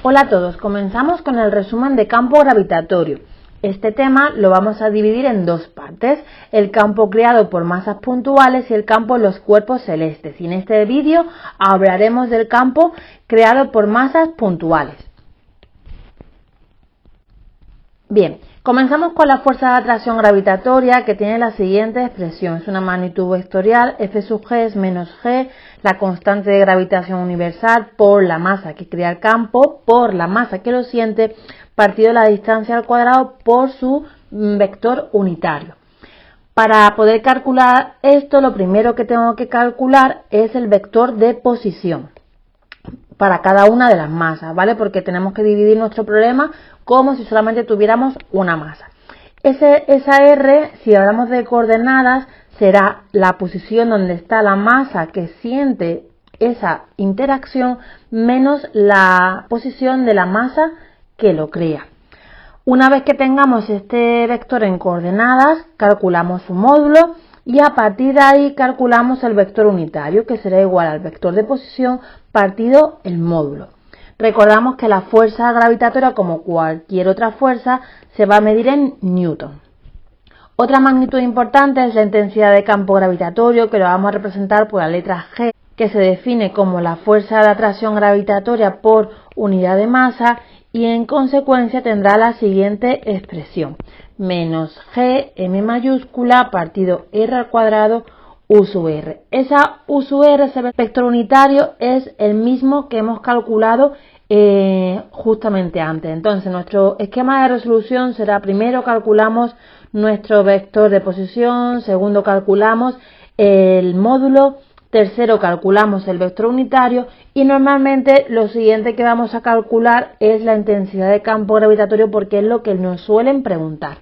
Hola a todos, comenzamos con el resumen de campo gravitatorio. Este tema lo vamos a dividir en dos partes, el campo creado por masas puntuales y el campo de los cuerpos celestes. Y en este vídeo hablaremos del campo creado por masas puntuales. Bien, comenzamos con la fuerza de atracción gravitatoria, que tiene la siguiente expresión. Es una magnitud vectorial, F sub g es menos g, la constante de gravitación universal por la masa que crea el campo, por la masa que lo siente, partido la distancia al cuadrado por su vector unitario. Para poder calcular esto, lo primero que tengo que calcular es el vector de posición para cada una de las masas, ¿vale? Porque tenemos que dividir nuestro problema como si solamente tuviéramos una masa. Esa R, si hablamos de coordenadas, será la posición donde está la masa que siente esa interacción menos la posición de la masa que lo crea. Una vez que tengamos este vector en coordenadas, calculamos su módulo y a partir de ahí calculamos el vector unitario, que será igual al vector de posición partido el módulo. Recordamos que la fuerza gravitatoria, como cualquier otra fuerza, se va a medir en newton. Otra magnitud importante es la intensidad de campo gravitatorio, que lo vamos a representar por la letra G, que se define como la fuerza de atracción gravitatoria por unidad de masa y en consecuencia tendrá la siguiente expresión: menos G, M mayúscula, partido R al cuadrado, U sub R. Esa U sub R, ese vector unitario, es el mismo que hemos calculado justamente antes. Entonces, nuestro esquema de resolución será: primero calculamos nuestro vector de posición, segundo calculamos el módulo, tercero calculamos el vector unitario y normalmente lo siguiente que vamos a calcular es la intensidad de campo gravitatorio, porque es lo que nos suelen preguntar.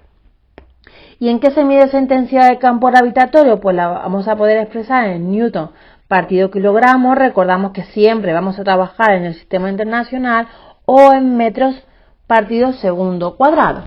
¿Y en qué se mide esa intensidad de campo gravitatorio? Pues la vamos a poder expresar en newton partido kilogramo. Recordamos que siempre vamos a trabajar en el sistema internacional, o en metros partido segundo cuadrado.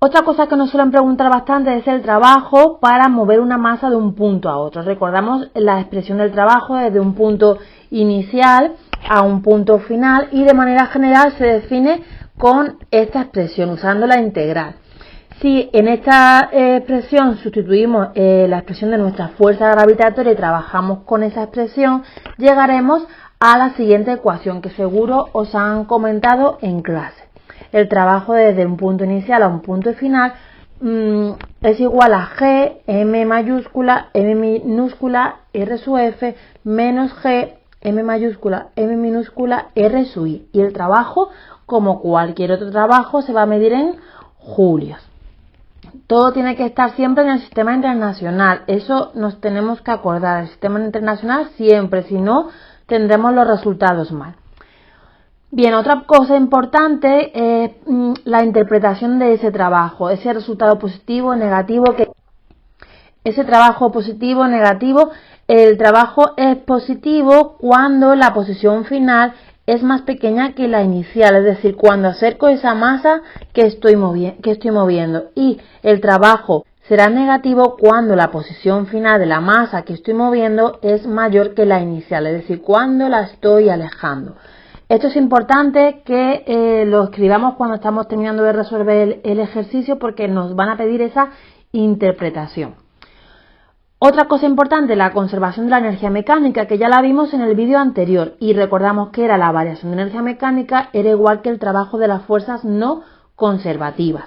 Otra cosa que nos suelen preguntar bastante es el trabajo para mover una masa de un punto a otro. Recordamos la expresión del trabajo desde un punto inicial a un punto final y de manera general se define con esta expresión, usando la integral. Si en esta expresión sustituimos la expresión de nuestra fuerza gravitatoria y trabajamos con esa expresión, llegaremos a la siguiente ecuación que seguro os han comentado en clase. El trabajo desde un punto inicial a un punto final es igual a G, M mayúscula, M minúscula, R sub F, menos G, M mayúscula, M minúscula, R sub I. Y el trabajo, como cualquier otro trabajo, se va a medir en julios. Todo tiene que estar siempre en el sistema internacional. Eso nos tenemos que acordar. El sistema internacional siempre, si no, tendremos los resultados mal. Bien, otra cosa importante es la interpretación de ese trabajo, ese resultado positivo o negativo. Ese trabajo positivo o negativo, el trabajo es positivo cuando la posición final es más pequeña que la inicial, es decir, cuando acerco esa masa que estoy moviendo, y el trabajo será negativo cuando la posición final de la masa que estoy moviendo es mayor que la inicial, es decir, cuando la estoy alejando. Esto es importante que lo escribamos cuando estamos terminando de resolver el ejercicio, porque nos van a pedir esa interpretación. Otra cosa importante, la conservación de la energía mecánica, que ya la vimos en el vídeo anterior y recordamos que la variación de energía mecánica era igual que el trabajo de las fuerzas no conservativas.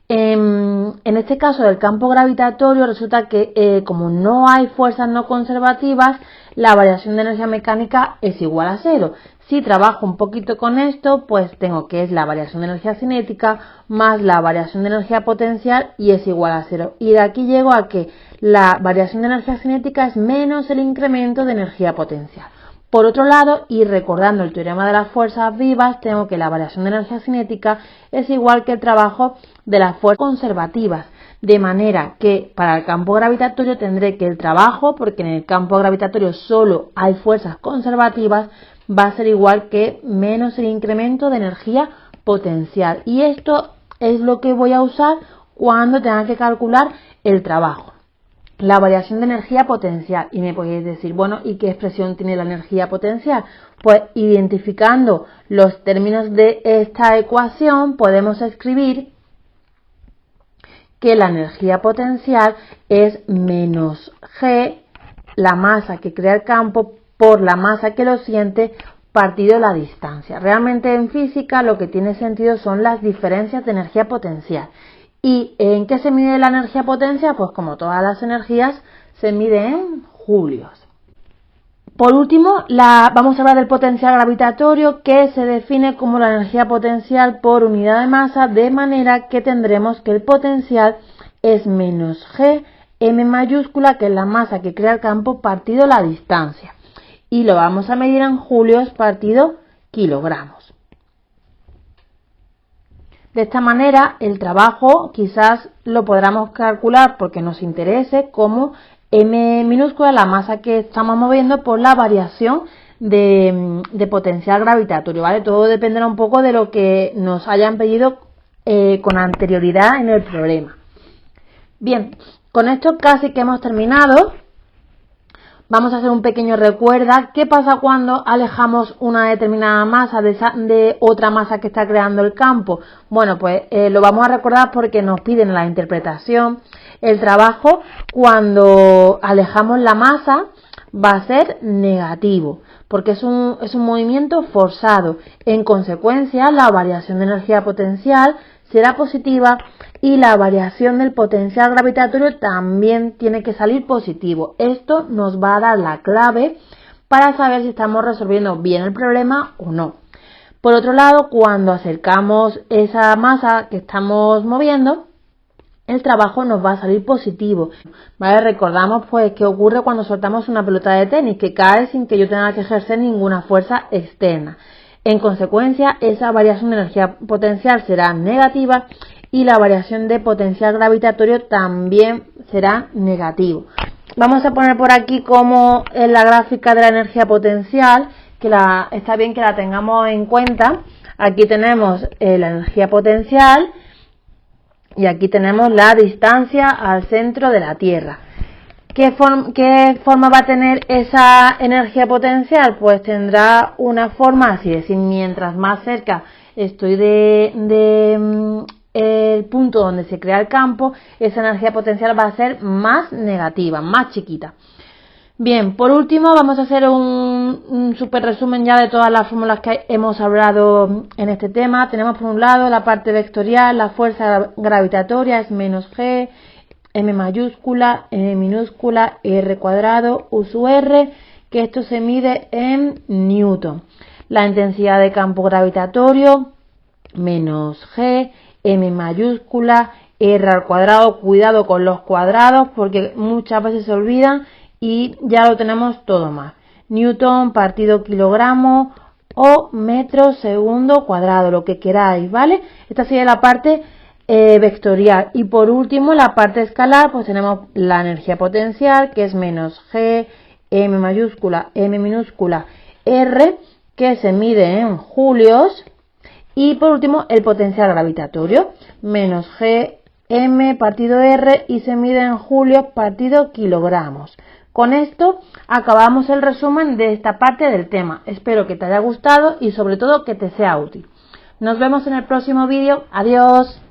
En este caso del campo gravitatorio resulta que como no hay fuerzas no conservativas, la variación de energía mecánica es igual a 0. Si trabajo un poquito con esto, pues tengo que es la variación de energía cinética más la variación de energía potencial y es igual a 0. Y de aquí llego a que la variación de energía cinética es menos el incremento de energía potencial. Por otro lado, y recordando el teorema de las fuerzas vivas, tengo que la variación de energía cinética es igual que el trabajo de las fuerzas conservativas. De manera que para el campo gravitatorio tendré que el trabajo, porque en el campo gravitatorio solo hay fuerzas conservativas, va a ser igual que menos el incremento de energía potencial. Y esto es lo que voy a usar cuando tenga que calcular el trabajo. la variación de energía potencial. Y me podéis decir, bueno, ¿y qué expresión tiene la energía potencial? Pues identificando los términos de esta ecuación podemos escribir que la energía potencial es menos G, la masa que crea el campo, por la masa que lo siente, partido la distancia. Realmente en física lo que tiene sentido son las diferencias de energía potencial. ¿Y en qué se mide la energía potencial? Pues como todas las energías, se mide en julios. Por último, vamos a hablar del potencial gravitatorio, que se define como la energía potencial por unidad de masa, de manera que tendremos que el potencial es menos G, M mayúscula, que es la masa que crea el campo, partido la distancia. Y lo vamos a medir en julios partido kilogramos. De esta manera, el trabajo quizás lo podamos calcular porque nos interese como M minúscula, la masa que estamos moviendo, por la variación de potencial gravitatorio, ¿vale? Todo dependerá un poco de lo que nos hayan pedido con anterioridad en el problema. Bien, con esto casi que hemos terminado. Vamos a hacer un pequeño recuerda. ¿Qué pasa cuando alejamos una determinada masa de otra masa que está creando el campo? Bueno, pues lo vamos a recordar porque nos piden la interpretación. El trabajo, cuando alejamos la masa, va a ser negativo, porque es un movimiento forzado. En consecuencia, la variación de energía potencial será positiva y la variación del potencial gravitatorio también tiene que salir positivo. Esto nos va a dar la clave para saber si estamos resolviendo bien el problema o no. Por otro lado, cuando acercamos esa masa que estamos moviendo, el trabajo nos va a salir positivo. ¿Vale? Recordamos pues qué ocurre cuando soltamos una pelota de tenis, que cae sin que yo tenga que ejercer ninguna fuerza externa. En consecuencia, esa variación de energía potencial será negativa y la variación de potencial gravitatorio también será negativo. Vamos a poner por aquí como en la gráfica de la energía potencial, que está bien que la tengamos en cuenta. Aquí tenemos la energía potencial y aquí tenemos la distancia al centro de la Tierra. ¿Qué forma va a tener esa energía potencial? Pues tendrá una forma así, es decir, mientras más cerca estoy el punto donde se crea el campo, esa energía potencial va a ser más negativa, más chiquita. Bien, por último vamos a hacer un super resumen ya de todas las fórmulas que hemos hablado en este tema. Tenemos por un lado la parte vectorial, la fuerza gravitatoria es menos G, M mayúscula, N minúscula, R cuadrado, U sub R, que esto se mide en newton. La intensidad de campo gravitatorio, menos G, M mayúscula, R al cuadrado. Cuidado con los cuadrados porque muchas veces se olvidan y ya lo tenemos todo más. Newton partido kilogramo o metro segundo cuadrado, lo que queráis, ¿vale? Esta sería la parte vectorial. Y por último, la parte escalar, pues tenemos la energía potencial, que es menos G, M mayúscula, M minúscula, R, que se mide en julios. Y por último, el potencial gravitatorio, menos G, M partido R, y se mide en julios partido kilogramos. Con esto acabamos el resumen de esta parte del tema. Espero que te haya gustado y sobre todo que te sea útil. Nos vemos en el próximo vídeo. Adiós.